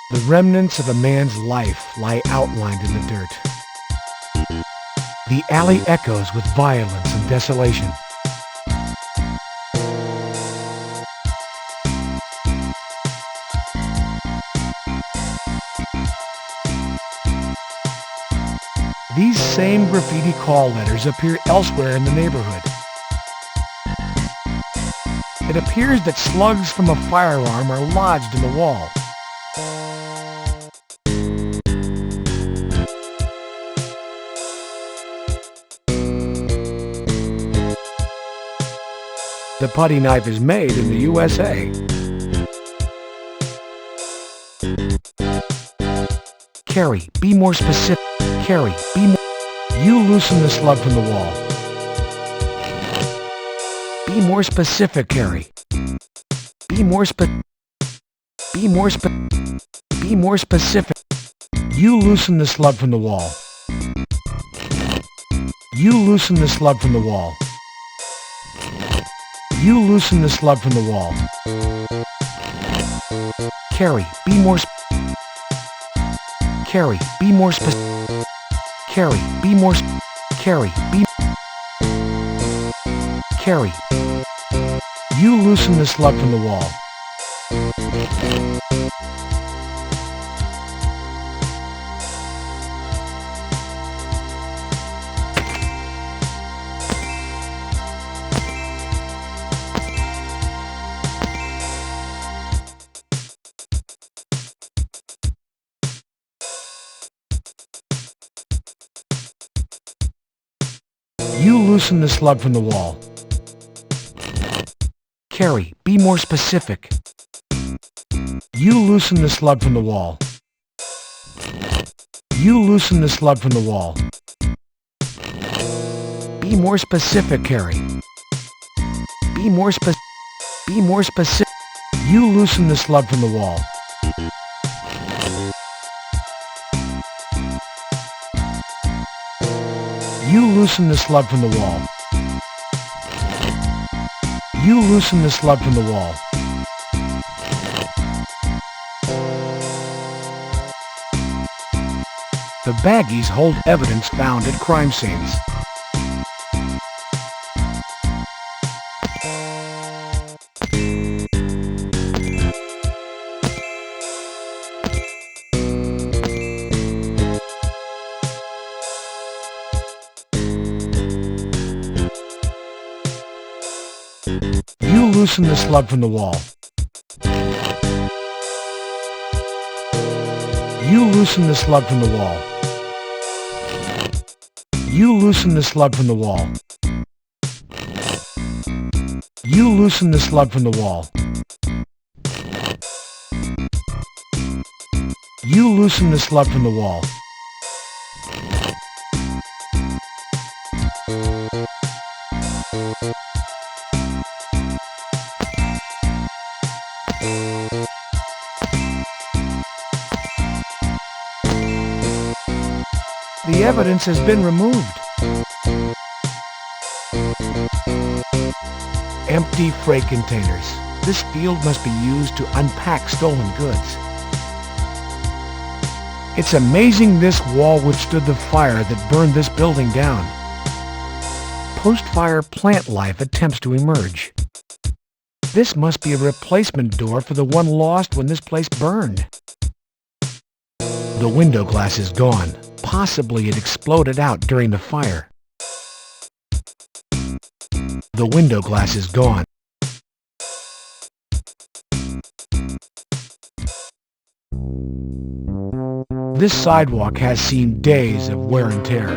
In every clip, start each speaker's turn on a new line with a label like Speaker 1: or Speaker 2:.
Speaker 1: The remnants of a man's life lie outlined in the dirt. The alley echoes with violence and desolation. These same graffiti call letters appear elsewhere in the neighborhood. It appears that slugs from a firearm are lodged in the wall. The putty knife is made in the USA. Carrie, be more specific. Carrie, be more... You loosen the slug from the wall. Be more specific, Carrie. Be more specific. You loosen the slug from the wall. You loosen the slug from the wall. You loosen the slug from the wall. Carrie, be more Carrie, be more Carrie, be more Carrie, be Carrie. You loosen the slug from the wall. You loosen the slug from the wall. Carrie, be more specific. You loosen the slug from the wall. You loosen the slug from the wall. Be more specific, Carrie. Be more specific. You loosen the slug from the wall. You loosen the slug from the wall. You loosen the slug from the wall. The baggies hold evidence found at crime scenes. You loosen the slug from the wall. You loosen the slug from the wall. You loosen the slug from the wall. You loosen the slug from the wall. You loosen the slug from the wall. The evidence has been removed. Empty freight containers. This field must be used to unpack stolen goods. It's amazing this wall withstood the fire that burned this building down. Post-fire plant life attempts to emerge. This must be a replacement door for the one lost when this place burned. The window glass is gone. Possibly it exploded out during the fire. The window glass is gone. This sidewalk has seen days of wear and tear.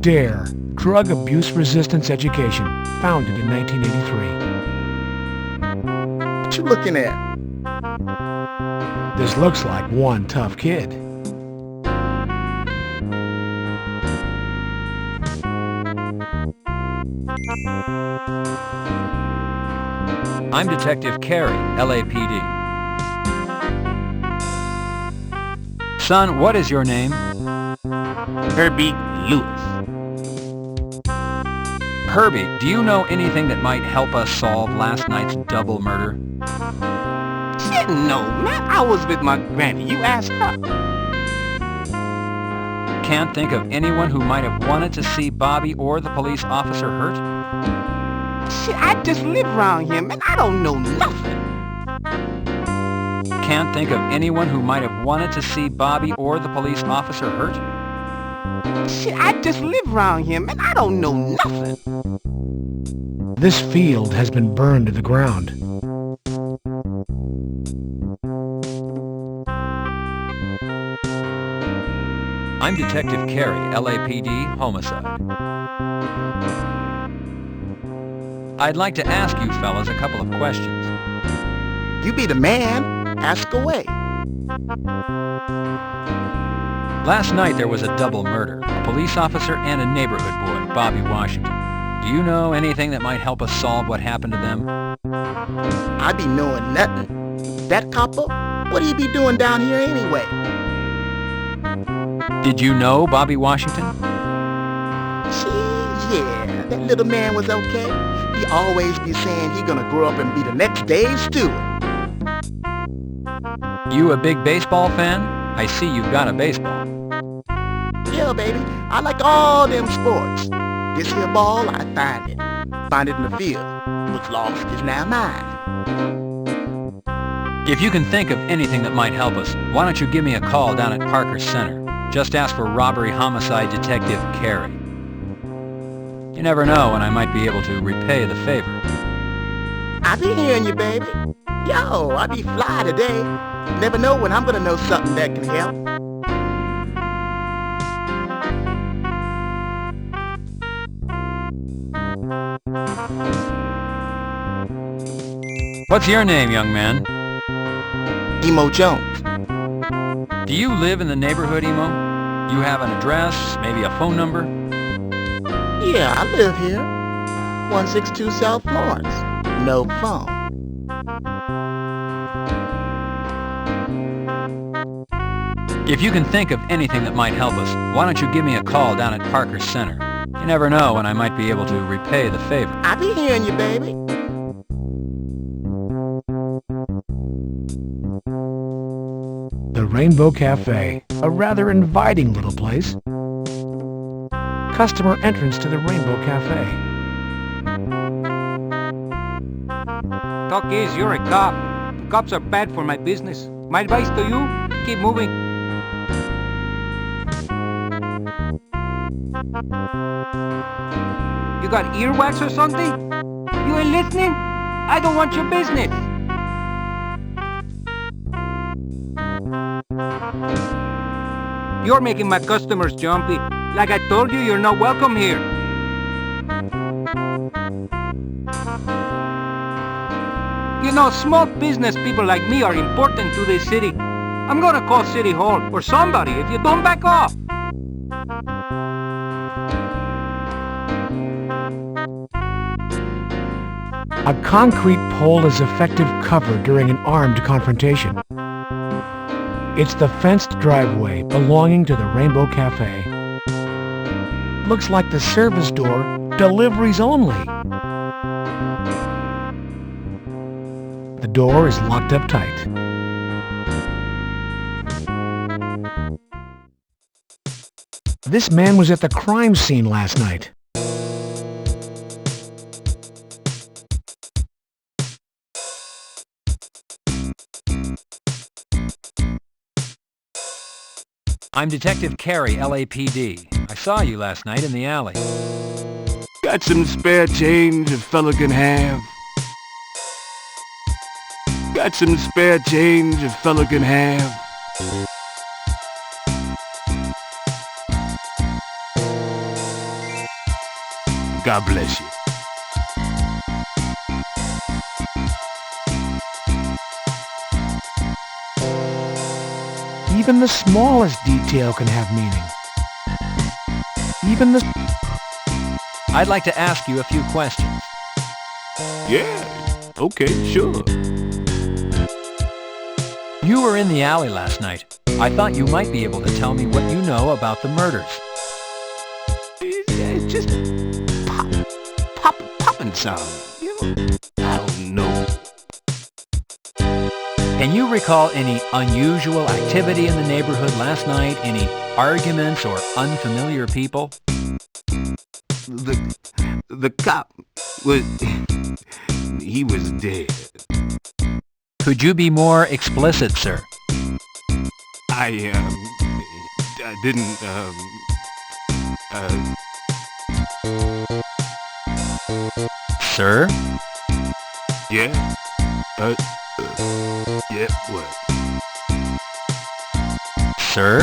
Speaker 1: DARE, Drug Abuse Resistance Education, founded in 1983.
Speaker 2: What you looking at?
Speaker 1: This looks like one tough kid.
Speaker 3: I'm Detective Carey, LAPD. Son, what is your name?
Speaker 2: Herbie Lewis.
Speaker 3: Herbie, do you know anything that might help us solve last night's double murder?
Speaker 2: Shit, no, man. I was with my granny. You ask her.
Speaker 3: Can't think of anyone who might have wanted to see Bobby or the police officer hurt?
Speaker 2: Shit, I just live around here, man. I don't know nothing.
Speaker 3: Can't think of anyone who might have wanted to see Bobby or the police officer hurt?
Speaker 2: Shit, I just live around here, man. I don't know nothing.
Speaker 1: This field has been burned to the ground.
Speaker 3: I'm Detective Carey, LAPD, Homicide. I'd like to ask you fellas a couple of questions.
Speaker 2: You be the man. Ask away.
Speaker 3: Last night there was a double murder, a police officer and a neighborhood boy, Bobby Washington. Do you know anything that might help us solve what happened to them?
Speaker 2: I be knowing nothing. That copper? What do you be doing down here anyway?
Speaker 3: Did you know Bobby Washington?
Speaker 2: Yeah, that little man was okay. He always be saying he gonna grow up and be the next Dave Stewart.
Speaker 3: You a big baseball fan? I see you've got a baseball.
Speaker 2: Yeah, baby. I like all them sports. This here ball, I find it. Find it in the field. What's lost is now mine.
Speaker 3: If you can think of anything that might help us, why don't you give me a call down at Parker Center? Just ask for Robbery Homicide Detective Carey. You never know when I might be able to repay the favor.
Speaker 2: I be hearing you, baby. Yo, I be fly today. Never know when I'm gonna know something that can help.
Speaker 3: What's your name, young man?
Speaker 2: Emo Jones.
Speaker 3: Do you live in the neighborhood, Emo? You have an address, maybe a phone number?
Speaker 2: Yeah, I live here. 162 South Florence. No phone.
Speaker 3: If you can think of anything that might help us, why don't you give me a call down at Parker Center? You never know when I might be able to repay the favor.
Speaker 2: I be hearing you, baby.
Speaker 1: The Rainbow Cafe, a rather inviting little place. Customer entrance to the Rainbow Cafe.
Speaker 4: Talk is, you're a cop. Cops are bad for my business. My advice to you, keep moving. You got earwax or something? You ain't listening? I don't want your business. You're making my customers jumpy. Like I told you, you're not welcome here. You know, small business people like me are important to this city. I'm gonna call City Hall or somebody if you don't back off.
Speaker 1: A concrete pole is effective cover during an armed confrontation. It's the fenced driveway belonging to the Rainbow Cafe. Looks like the service door, deliveries only. The door is locked up tight. This man was at the crime scene last night.
Speaker 3: I'm Detective Carey, LAPD. I saw you last night in the alley.
Speaker 5: Got some spare change a fella can have. Got some spare change a fella can have. God bless you.
Speaker 1: Even the smallest detail can have meaning. Even the...
Speaker 3: I'd like to ask you a few questions.
Speaker 5: Yeah, okay, sure.
Speaker 3: You were in the alley last night. I thought you might be able to tell me what you know about the murders.
Speaker 5: It's just popping sound. You know, I don't know.
Speaker 3: Can you recall any unusual activity in the neighborhood last night? Any arguments or unfamiliar people?
Speaker 5: The cop was... he was dead.
Speaker 3: Could you be more explicit, sir?
Speaker 5: I didn't,
Speaker 3: Sir?
Speaker 5: yeah? Yeah, what?
Speaker 3: Sir?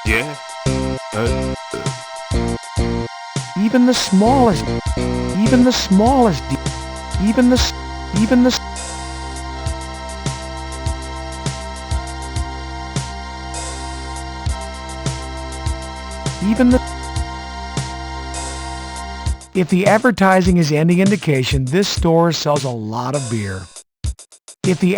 Speaker 5: Yeah?
Speaker 1: Even the smallest, even the smallest, even the, even the, even the, if the advertising is any indication, this store sells a lot of beer. If the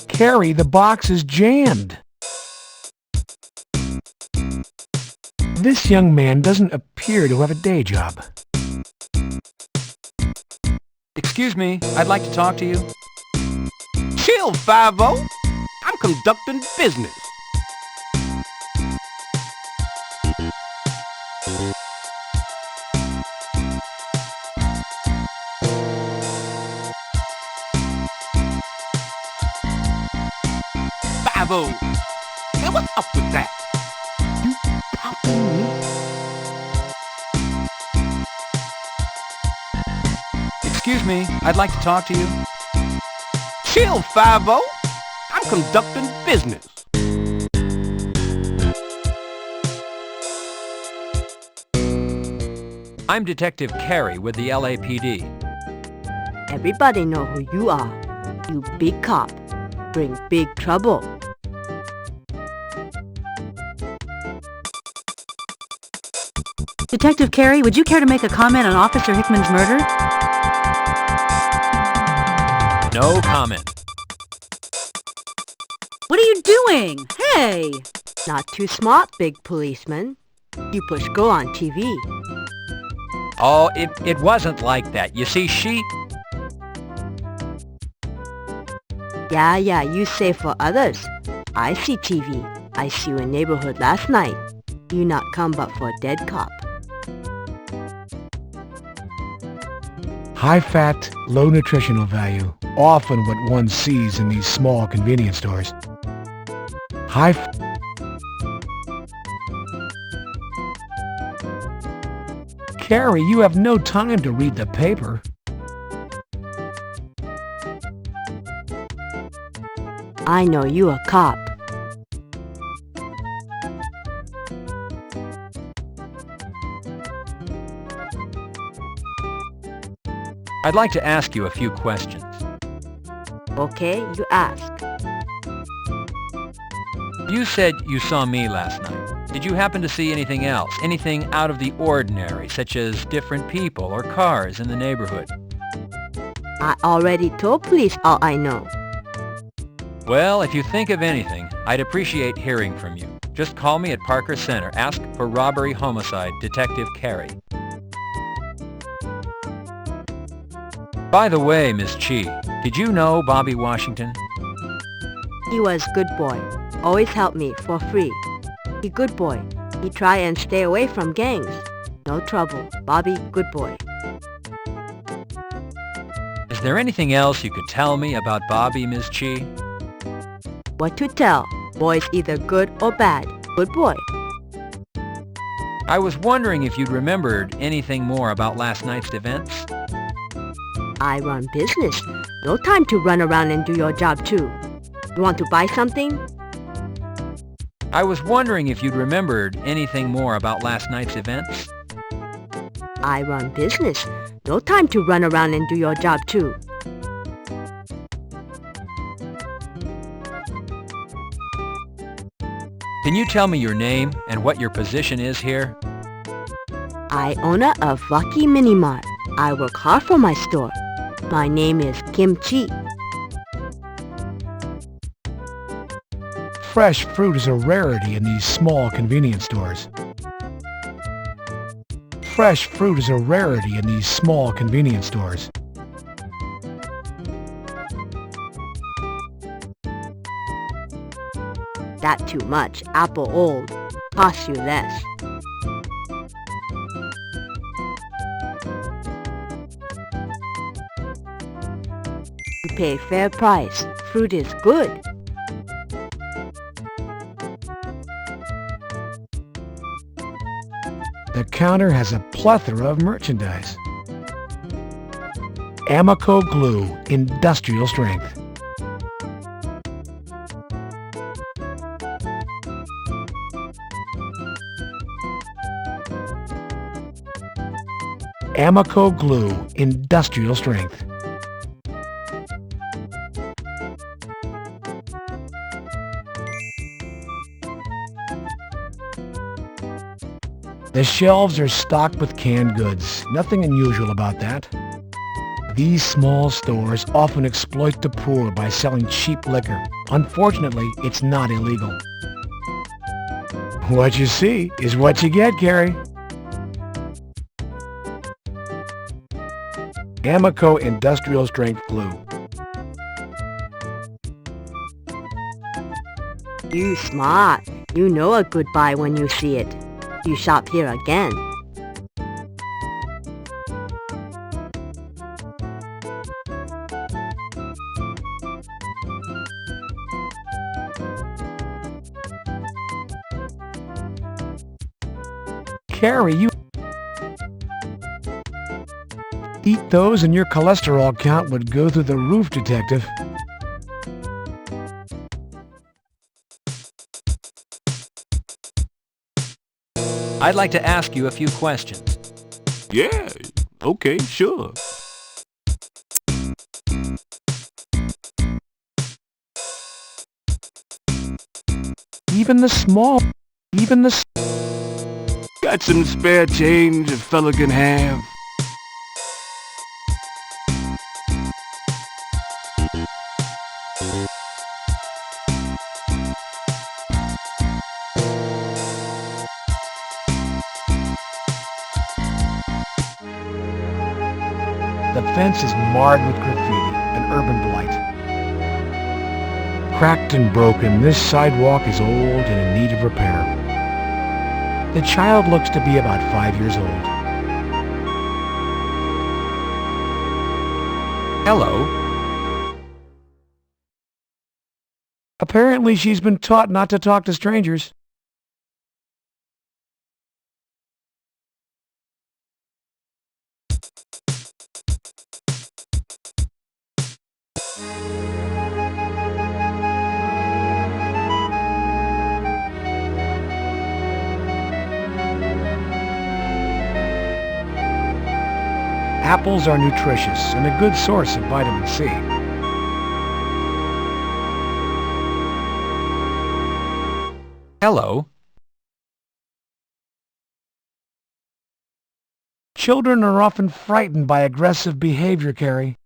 Speaker 1: Carrie, the box is jammed. This young man doesn't appear to have a day job.
Speaker 3: Excuse me, I'd like to talk to you.
Speaker 5: Chill, 5-0. I'm conducting business. Man, what's up with that? You popping me?
Speaker 3: Excuse me, I'd like to talk to you.
Speaker 5: Chill, 5-0. I'm conducting business.
Speaker 3: I'm Detective Carey with the LAPD.
Speaker 6: Everybody know who you are. You big cop. Bring big trouble.
Speaker 7: Detective Carey, would you care to make a comment on Officer Hickman's murder?
Speaker 3: No comment.
Speaker 7: What are you doing? Hey!
Speaker 6: Not too smart, big policeman. You push go on TV.
Speaker 3: Oh, it wasn't like that. You see, she...
Speaker 6: Yeah, you say for others. I see TV. I see you in neighborhood last night. You not come but for a dead cop.
Speaker 1: High fat, low nutritional value, often what one sees in these small convenience stores. Carrie, you have no time to read the paper.
Speaker 6: I know you a cop.
Speaker 3: I'd like to ask you a few questions.
Speaker 6: Okay, you ask.
Speaker 3: You said you saw me last night. Did you happen to see anything else? Anything out of the ordinary, such as different people or cars in the neighborhood?
Speaker 6: I already told police all I know.
Speaker 3: Well, if you think of anything, I'd appreciate hearing from you. Just call me at Parker Center. Ask for Robbery Homicide, Detective Carey. By the way, Miss Chi, did you know Bobby Washington?
Speaker 6: He was good boy. Always help me for free. He good boy. He try and stay away from gangs. No trouble. Bobby good boy.
Speaker 3: Is there anything else you could tell me about Bobby, Miss Chi?
Speaker 6: What to tell? Boy's either good or bad. Good boy.
Speaker 3: I was wondering if you'd remembered anything more about last night's events?
Speaker 6: I run business. No time to run around and do your job too. You want to buy something?
Speaker 3: I was wondering if you'd remembered anything more about last night's events?
Speaker 6: I run business. No time to run around and do your job too.
Speaker 3: Can you tell me your name and what your position is here?
Speaker 6: I owner of Lucky Mini Mart. I work hard for my store. My name is Kim Chi.
Speaker 1: Fresh fruit is a rarity in these small convenience stores. fresh fruit is a rarity in these small convenience stores.
Speaker 6: That too much. Apple old. Costs you less. You pay fair price. Fruit is good.
Speaker 1: The counter has a plethora of merchandise. Amico glue, industrial strength. Amico glue, industrial strength. The shelves are stocked with canned goods. Nothing unusual about that. These small stores often exploit the poor by selling cheap liquor. Unfortunately, it's not illegal. What you see is what you get, Carrie. Amico industrial strength glue.
Speaker 6: You smart. You know a good buy when you see it. You shop here again.
Speaker 1: Carrie, you eat those and your cholesterol count would go through the roof, Detective.
Speaker 3: I'd like to ask you a few questions.
Speaker 5: Yeah, okay, sure.
Speaker 1: Even the
Speaker 5: Got some spare change a fella can have?
Speaker 1: The fence is marred with graffiti, an urban blight. Cracked and broken, this sidewalk is old and in need of repair. The child looks to be about 5 years old.
Speaker 3: Hello.
Speaker 1: Apparently she's been taught not to talk to strangers. Apples are nutritious and a good source of vitamin C.
Speaker 3: Hello.
Speaker 1: Children are often frightened by aggressive behavior, Carrie.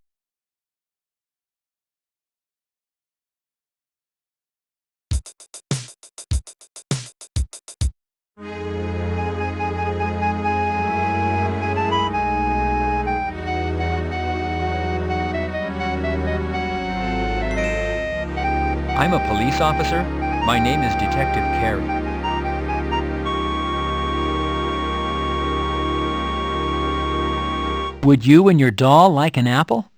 Speaker 3: I'm a police officer. My name is Detective Carey. Would you and your doll like an apple?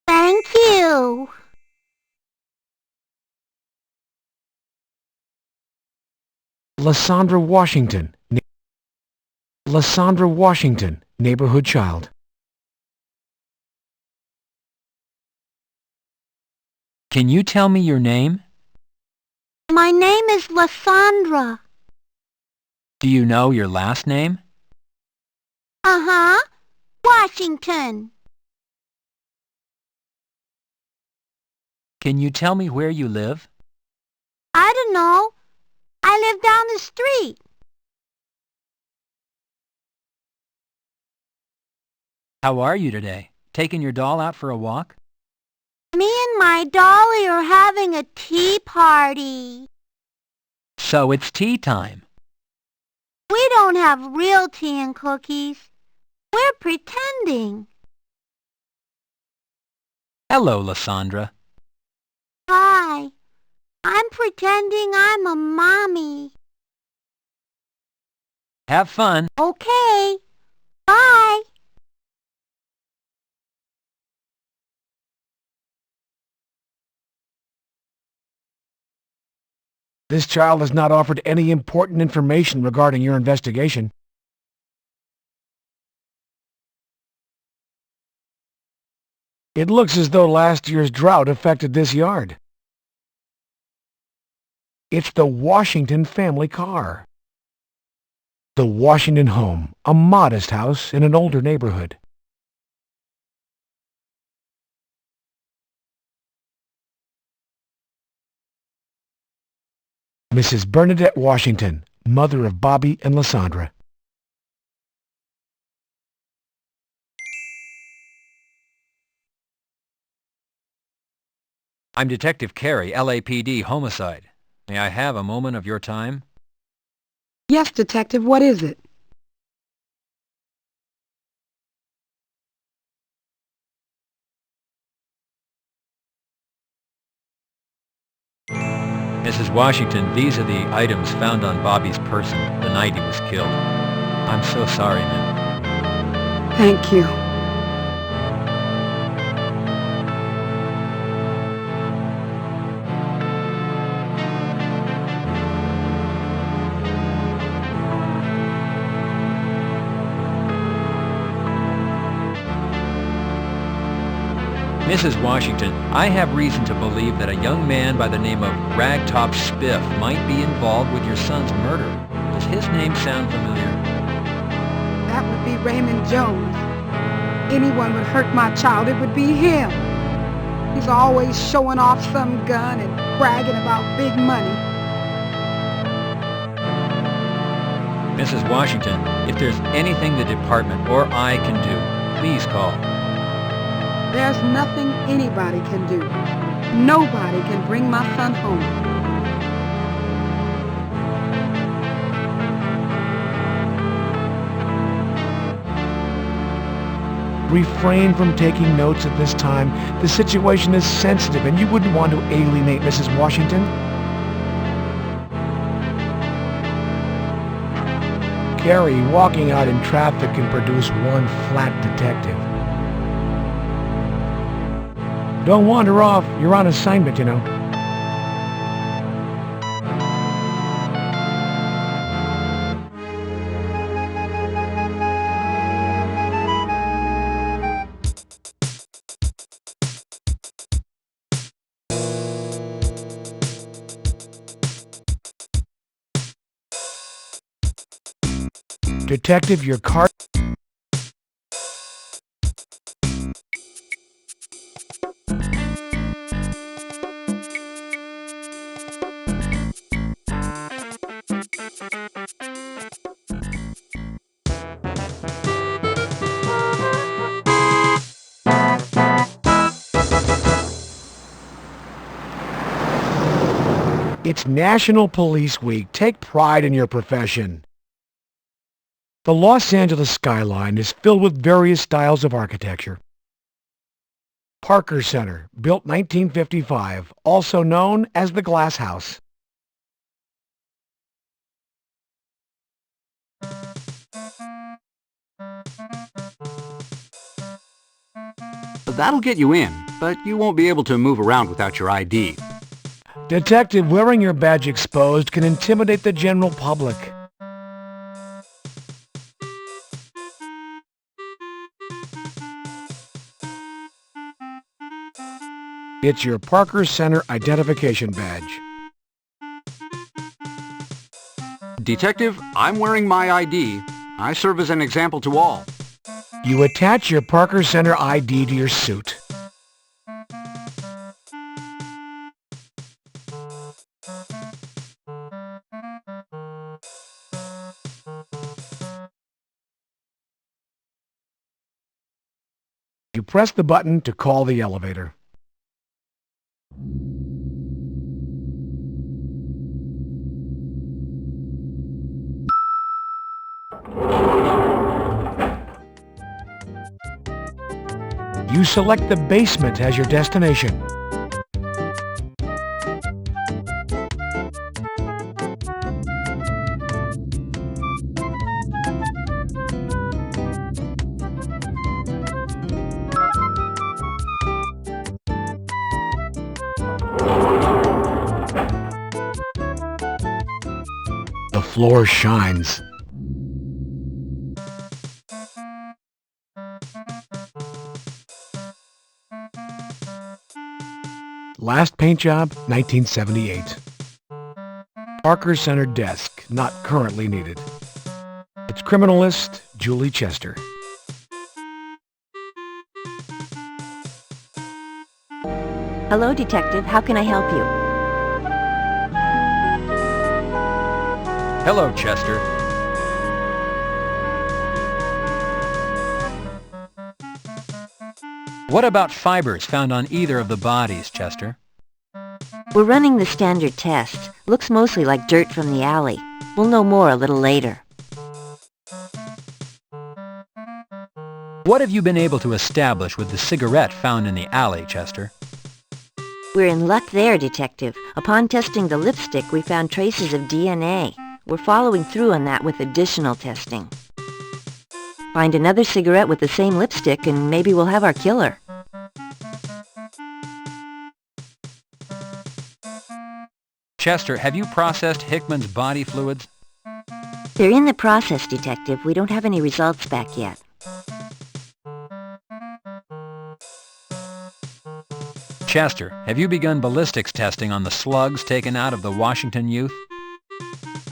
Speaker 8: Thank you.
Speaker 1: Lysandra Washington. Lysandra Washington, neighborhood child.
Speaker 3: Can you tell me your name?
Speaker 8: My name is Lysandra.
Speaker 3: Do you know your last name?
Speaker 8: Uh-huh. Washington.
Speaker 3: Can you tell me where you live?
Speaker 8: I don't know. I live down the street.
Speaker 3: How are you today? Taking your doll out for a walk?
Speaker 8: Me and my dolly are having a tea party.
Speaker 3: So it's tea time.
Speaker 8: We don't have real tea and cookies. We're pretending.
Speaker 3: Hello, Lysandra.
Speaker 8: Hi. I'm pretending I'm a mommy.
Speaker 3: Have fun.
Speaker 8: Okay. Bye.
Speaker 1: This child has not offered any important information regarding your investigation. It looks as though last year's drought affected this yard. It's the Washington family car. The Washington home, a modest house in an older neighborhood. Mrs. Bernadette Washington, mother of Bobby and Lysandra.
Speaker 3: I'm Detective Carey, LAPD Homicide. May I have a moment of your time?
Speaker 9: Yes, Detective, what is it?
Speaker 3: Mrs. Washington, these are the items found on Bobby's person the night he was killed. I'm so sorry, ma'am.
Speaker 9: Thank you.
Speaker 3: Mrs. Washington, I have reason to believe that a young man by the name of Ragtop Spiff might be involved with your son's murder. Does his name sound familiar?
Speaker 9: That would be Raymond Jones. Anyone would hurt my child, it would be him. He's always showing off some gun and bragging about big money.
Speaker 3: Mrs. Washington, if there's anything the department or I can do, please call.
Speaker 9: There's nothing anybody can do. Nobody can bring my son home.
Speaker 1: Refrain from taking notes at this time. The situation is sensitive and you wouldn't want to alienate Mrs. Washington. Carey, walking out in traffic can produce one flat detective. Don't wander off. You're on assignment, you know. Detective, your car... It's National Police Week. Take pride in your profession. The Los Angeles skyline is filled with various styles of architecture. Parker Center, built 1955, also known as the Glass House.
Speaker 5: That'll get you in, but you won't be able to move around without your ID.
Speaker 1: Detective, wearing your badge exposed can intimidate the general public. It's your Parker Center identification badge.
Speaker 5: Detective, I'm wearing my ID. I serve as an example to all.
Speaker 1: You attach your Parker Center ID to your suit. You press the button to call the elevator. You select the basement as your destination. The floor shines. Last paint job, 1978. Parker Center desk, not currently needed. It's criminalist Julie Chester.
Speaker 6: Hello, Detective. How can I help you?
Speaker 3: Hello, Chester. What about fibers found on either of the bodies, Chester?
Speaker 6: We're running the standard test. Looks mostly like dirt from the alley. We'll know more a little later.
Speaker 3: What have you been able to establish with the cigarette found in the alley, Chester?
Speaker 6: We're in luck there, Detective. Upon testing the lipstick, we found traces of DNA. We're following through on that with additional testing. Find another cigarette with the same lipstick and maybe we'll have our killer.
Speaker 3: Chester, have you processed Hickman's body fluids?
Speaker 6: They're in the process, Detective. We don't have any results back yet.
Speaker 3: Chester, have you begun ballistics testing on the slugs taken out of the Washington youth?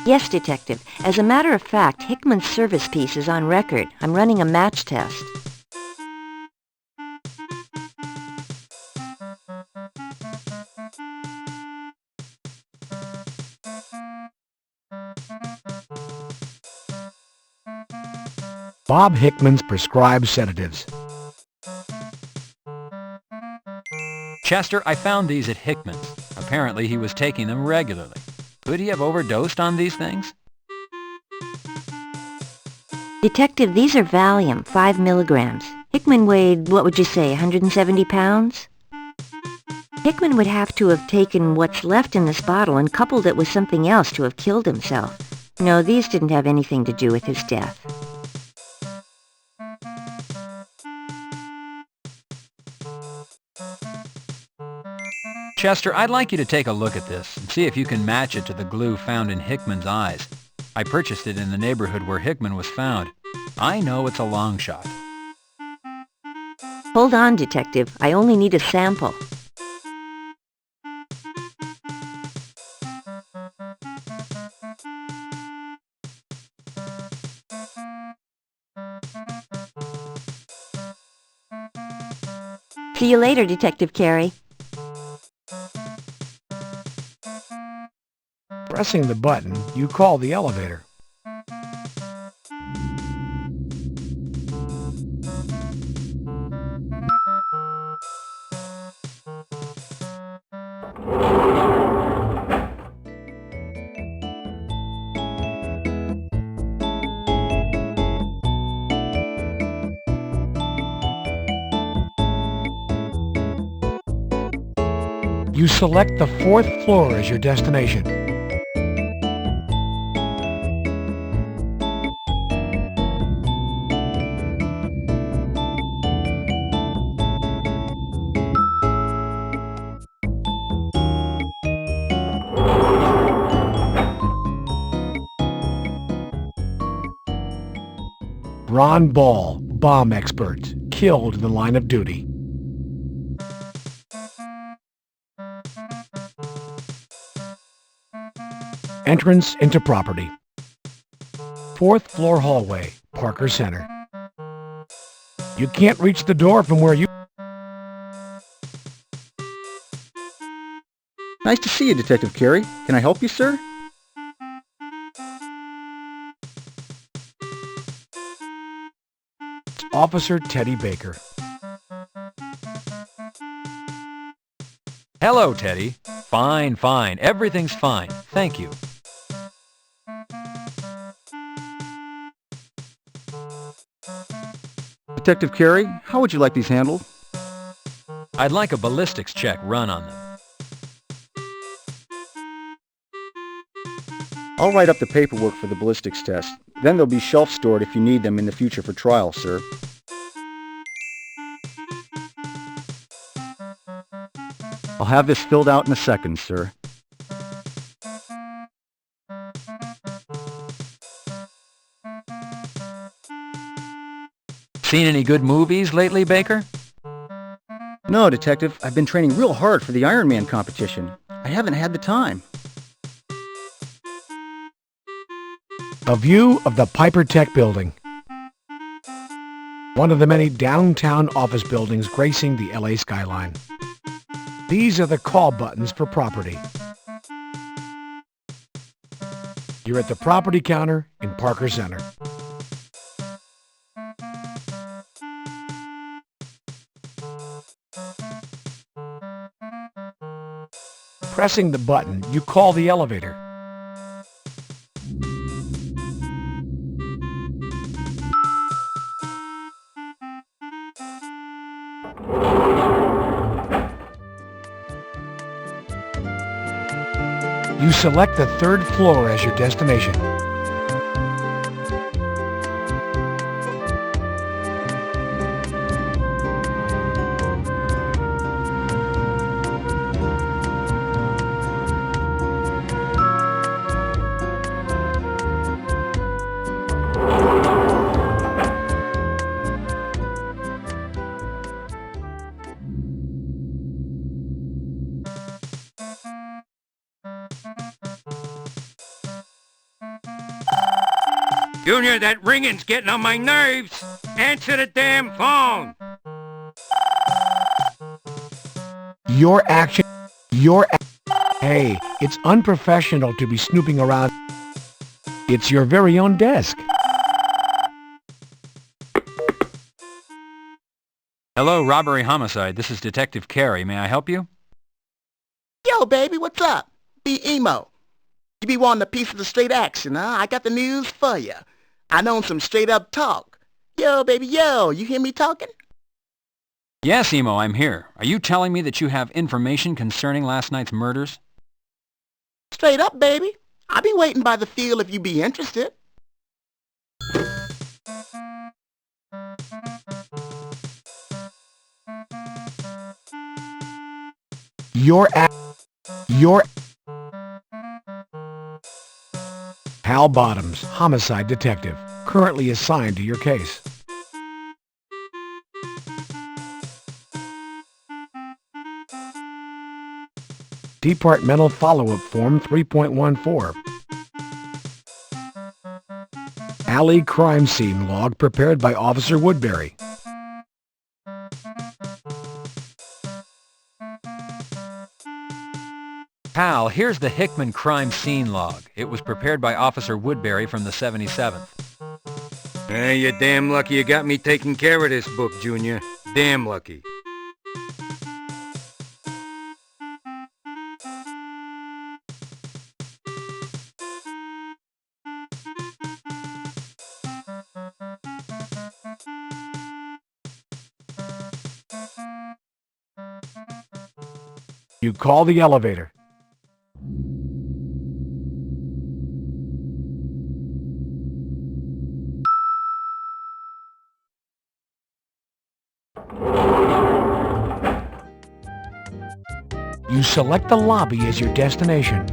Speaker 6: Yes, Detective. As a matter of fact, Hickman's service piece is on record. I'm running a match test.
Speaker 1: Bob Hickman's prescribed sedatives.
Speaker 3: Chester, I found these at Hickman's. Apparently he was taking them regularly. Could he have overdosed on these things?
Speaker 6: Detective, these are Valium, 5 milligrams. Hickman weighed, what would you say, 170 pounds? Hickman would have to have taken what's left in this bottle and coupled it with something else to have killed himself. No, these didn't have anything to do with his death.
Speaker 3: Chester, I'd like you to take a look at this and see if you can match it to the glue found in Hickman's eyes. I purchased it in the neighborhood where Hickman was found. I know it's a long shot.
Speaker 6: Hold on, Detective. I only need a sample. See you later, Detective Carey.
Speaker 1: Pressing the button, you call the elevator. You select the 4th floor as your destination. Ron Ball, bomb expert, killed in the line of duty. Entrance into property. 4th floor hallway, Parker Center. You can't reach the door from where you...
Speaker 10: Nice to see you, Detective Carey. Can I help you, sir?
Speaker 1: Officer Teddy Baker.
Speaker 3: Hello, Teddy. Fine, fine. Everything's fine. Thank you.
Speaker 10: Detective Carey, how would you like these handled?
Speaker 3: I'd like a ballistics check run on them.
Speaker 10: I'll write up the paperwork for the ballistics test. Then they'll be shelf-stored if you need them in the future for trial, sir. I'll have this filled out in a second, sir.
Speaker 3: Seen any good movies lately, Baker?
Speaker 10: No, Detective. I've been training real hard for the Iron Man competition. I haven't had the time.
Speaker 1: A view of the Piper Tech building. One of the many downtown office buildings gracing the LA skyline. These are the call buttons for property. You're at the property counter in Parker Center. Pressing the button, you call the elevator. You select the third floor as your destination.
Speaker 4: Junior, that ringing's getting on my nerves. Answer the damn phone.
Speaker 1: Hey, it's unprofessional to be snooping around. It's your very own desk.
Speaker 3: Hello, Robbery Homicide. This is Detective Carey. May I help you?
Speaker 2: Yo, baby, what's up? Be emo. You be wanting a piece of the straight action, huh? I got the news for you. I know some straight-up talk. Yo, baby, yo, you hear me talking?
Speaker 3: Yes, Emo, I'm here. Are you telling me that you have information concerning last night's murders?
Speaker 2: Straight up, baby. I'll be waiting by the field if you be interested.
Speaker 1: Hal Bottoms, homicide detective, currently assigned to your case. Departmental Follow-Up Form 3.14. Alley Crime Scene Log prepared by Officer Woodbury.
Speaker 3: Hal, here's the Hickman crime scene log. It was prepared by Officer Woodbury from the 77th.
Speaker 4: Hey, you're damn lucky you got me taking care of this book, Junior. Damn lucky.
Speaker 1: You call the elevator. You select the lobby as your destination.